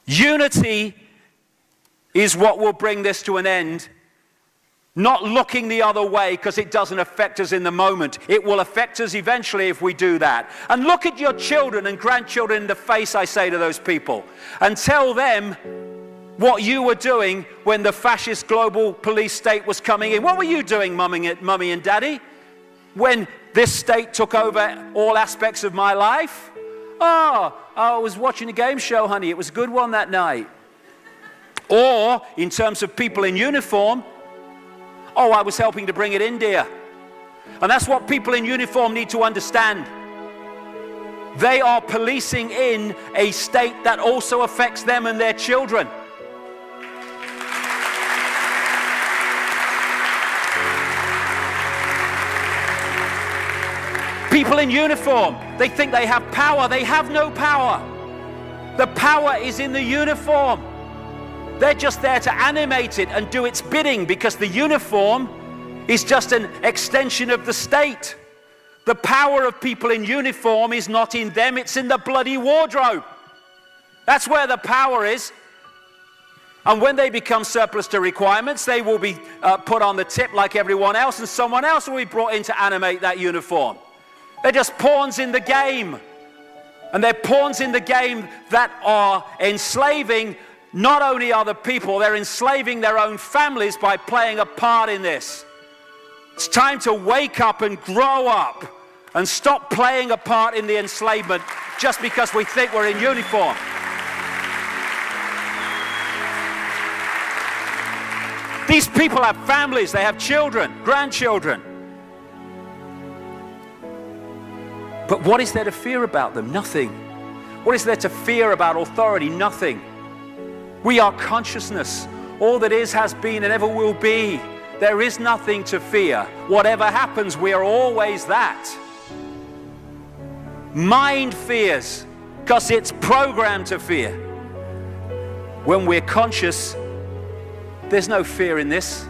Unity is what will bring this to an end. Not looking the other way because it doesn't affect us in the moment. It will affect us eventually if we do that. And look at your children and grandchildren in the face, I say to those people, and tell them what you were doing when the fascist global police state was coming in. What were you doing, mummy and daddy, when this state took over all aspects of my life? Oh, I was watching a game show, honey. It was a good one that night. Or, in terms of people in uniform, oh, I was helping to bring it in, dear. And that's what people in uniform need to understand. They are policing in a state that also affects them and their children. People in uniform, they think they have power. They have no power. The power is in the uniform. They're just there to animate it and do its bidding, because the uniform is just an extension of the state. The power of people in uniform is not in them, it's in the bloody wardrobe. That's where the power is. And when they become surplus to requirements, they will be put on the tip like everyone else, and someone else will be brought in to animate that uniform. They're just pawns in the game. And they're pawns in the game that are enslaving not only other people, they're enslaving their own families by playing a part in this. It's time to wake up and grow up and stop playing a part in the enslavement just because we think we're in uniform. These people have families, they have children, grandchildren. But what is there to fear about them? Nothing. What is there to fear about authority? Nothing. We are consciousness. All that is, has been, and ever will be. There is nothing to fear. Whatever happens, we are always that. Mind fears because it's programmed to fear. When we're conscious, there's no fear in this.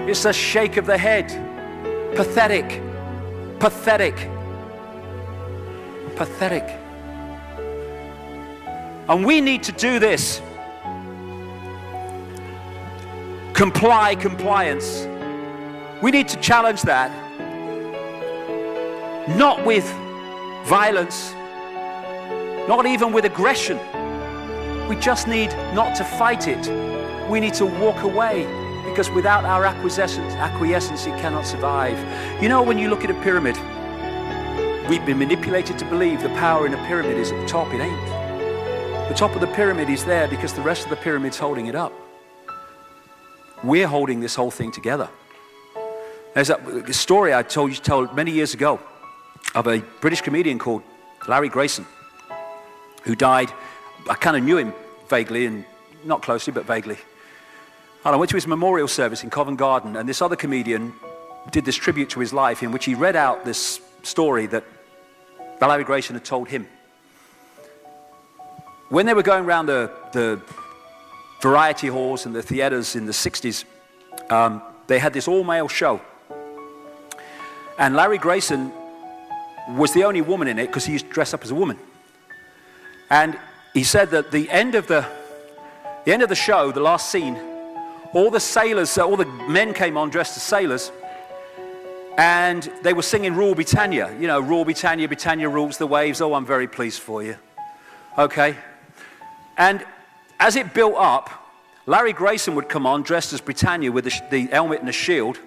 It's a shake of the head. Pathetic. Pathetic. Pathetic. And we need to do this. Compliance. We need to challenge that. Not with violence, not even with aggression. We just need not to fight it. We need to walk away, because without our acquiescence, it cannot survive. You know, when you look at a pyramid, we've been manipulated to believe the power in a pyramid is at the top. It ain't. The top of the pyramid is there because the rest of the pyramid's holding it up. We're holding this whole thing together. There's a story I told many years ago of a British comedian called Larry Grayson, who died. I kind of knew him vaguely, and not closely, but vaguely. And I went to his memorial service in Covent Garden, and this other comedian did this tribute to his life in which he read out this story that Larry Grayson had told him. When they were going around the variety halls and the theaters in the 60s, they had this all-male show. And Larry Grayson was the only woman in it because he used to dress up as a woman. And he said that the end of the show, the last scene, all the sailors, all the men came on dressed as sailors, and they were singing Rule Britannia. You know, Rule Britannia, Britannia rules the waves. Oh, I'm very pleased for you. Okay? And as it built up, Larry Grayson would come on dressed as Britannia with the helmet and a shield,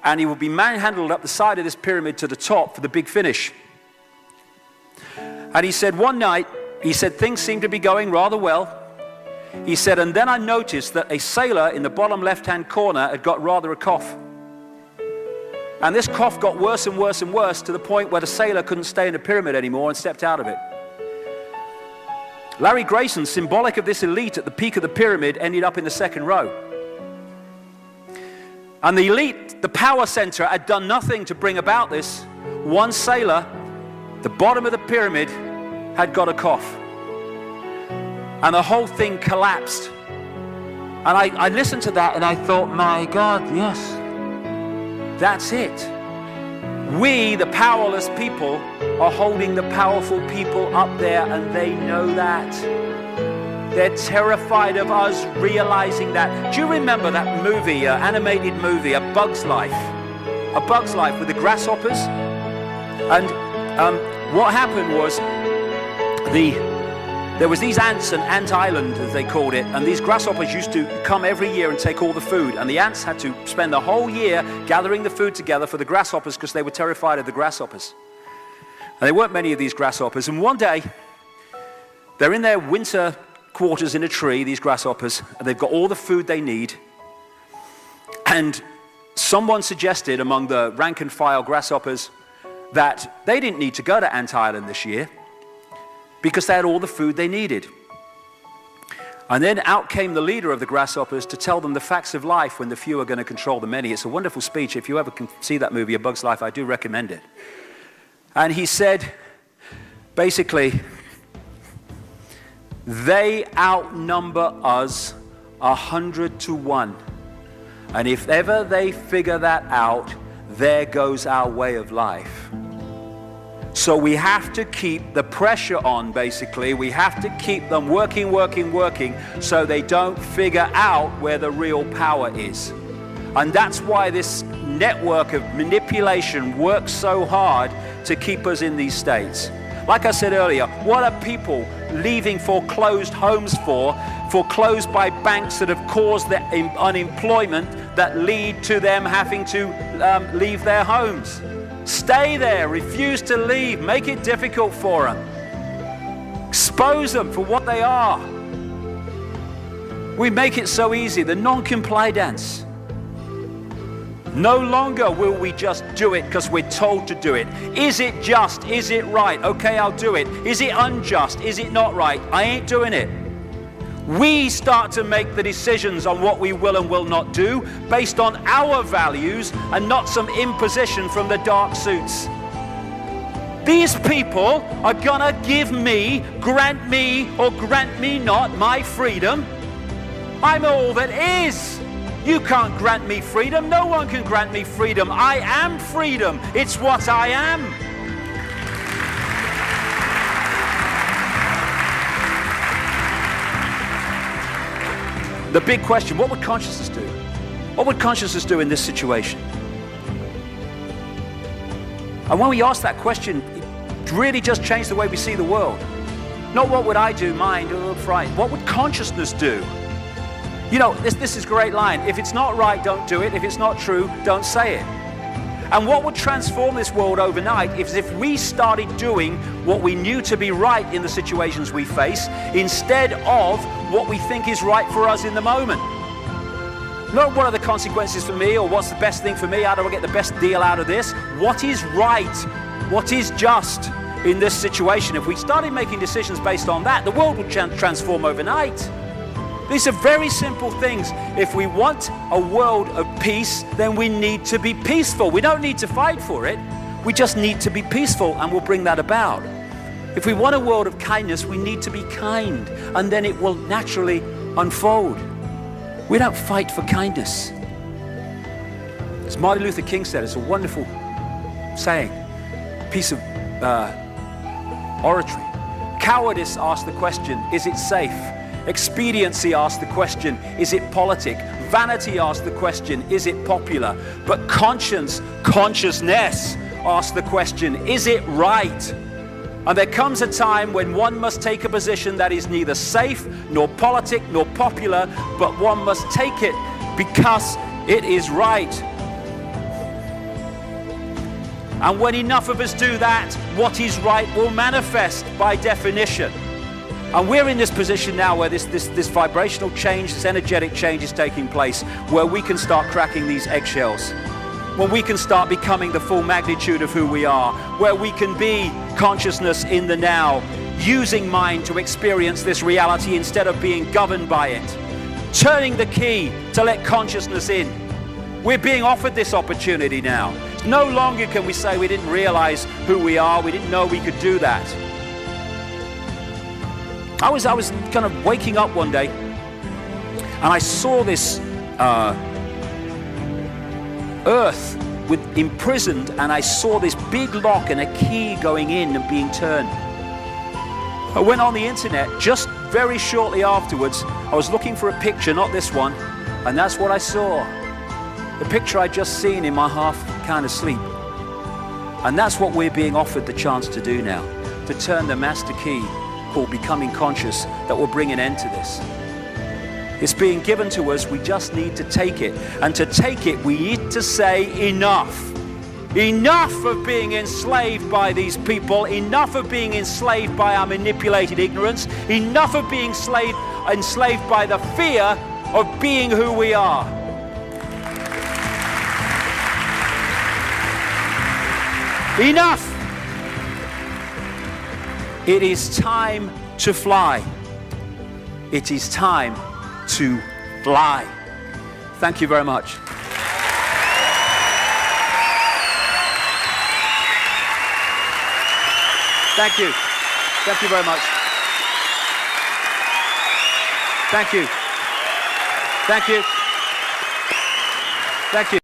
and he would be manhandled up the side of this pyramid to the top for the big finish. And he said one night, he said things seemed to be going rather well. He said, and then I noticed that a sailor in the bottom left-hand corner had got rather a cough. And this cough got worse and worse and worse to the point where the sailor couldn't stay in the pyramid anymore and stepped out of it. Larry Grayson, symbolic of this elite at the peak of the pyramid, ended up in the second row. And the elite, the power center, had done nothing to bring about this. One sailor, the bottom of the pyramid, had got a cough. And the whole thing collapsed. And I listened to that and I thought, my God, yes, that's it. We, the powerless people, are holding the powerful people up there, and they know that. They're terrified of us realizing that. Do you remember that movie, animated movie, A Bug's Life? A Bug's Life with the grasshoppers? And what happened was there was these ants, an ant island as they called it, and these grasshoppers used to come every year and take all the food, and the ants had to spend the whole year gathering the food together for the grasshoppers because they were terrified of the grasshoppers. And there weren't many of these grasshoppers, and one day they're in their winter quarters in a tree, these grasshoppers, and they've got all the food they need, and someone suggested among the rank and file grasshoppers that they didn't need to go to Ant Island this year because they had all the food they needed. And then out came the leader of the grasshoppers to tell them the facts of life when the few are going to control the many. It's a wonderful speech. If you ever can see that movie, A Bug's Life, I do recommend it. And he said, basically, they outnumber us 100 to 1. And if ever they figure that out, there goes our way of life. So we have to keep the pressure on, basically. We have to keep them working, so they don't figure out where the real power is. And that's why this network of manipulation works so hard to keep us in these states. Like I said earlier, what are people leaving foreclosed homes for? Foreclosed by banks that have caused the unemployment that lead to them having to leave their homes. Stay there, refuse to leave, make it difficult for them. Expose them for what they are. We make it so easy, the non-compliance. No longer will we just do it because we're told to do it. Is it just? Is it right? Okay, I'll do it. Is it unjust? Is it not right? I ain't doing it. We start to make the decisions on what we will and will not do based on our values and not some imposition from the dark suits. These people are gonna give me, grant me, or grant me not my freedom. I'm all that is. You can't grant me freedom. No one can grant me freedom. I am freedom. It's what I am. The big question, what would consciousness do? What would consciousness do in this situation? And when we ask that question, it really just changed the way we see the world. Not what would I do, mind, or right. What would consciousness do? You know, this is a great line. If it's not right, don't do it. If it's not true, don't say it. And what would transform this world overnight is if we started doing what we knew to be right in the situations we face instead of what we think is right for us in the moment. Not what are the consequences for me or what's the best thing for me, how do I get the best deal out of this? What is right? What is just in this situation? If we started making decisions based on that, the world would transform overnight. These are very simple things. If we want a world of peace, then we need to be peaceful. We don't need to fight for it. We just need to be peaceful, and we'll bring that about. If we want a world of kindness, we need to be kind, and then it will naturally unfold. We don't fight for kindness. As Martin Luther King said, it's a wonderful saying, piece of oratory. Cowardice asks the question, is it safe? Expediency asks the question, is it politic? Vanity asks the question, is it popular? But consciousness asks the question, is it right? And there comes a time when one must take a position that is neither safe, nor politic, nor popular, but one must take it because it is right. And when enough of us do that, what is right will manifest by definition. And we're in this position now where this vibrational change, this energetic change is taking place, where we can start cracking these eggshells, when we can start becoming the full magnitude of who we are, where we can be consciousness in the now, using mind to experience this reality instead of being governed by it, turning the key to let consciousness in. We're being offered this opportunity now. No longer can we say we didn't realize who we are, we didn't know we could do that. I was kind of waking up one day and I saw this earth imprisoned, and I saw this big lock and a key going in and being turned. I went on the internet just very shortly afterwards. I was looking for a picture, not this one, and that's what I saw. The picture I'd just seen in my half kind of sleep. And that's what we're being offered the chance to do now, to turn the master key called becoming conscious that will bring an end to this. It's being given to us, we just need to take it. And to take it, we need to say enough. Enough of being enslaved by these people, enough of being enslaved by our manipulated ignorance, enough of being enslaved by the fear of being who we are. Enough! It is time to fly. It is time to fly. Thank you very much. Thank you. Thank you very much. Thank you. Thank you. Thank you.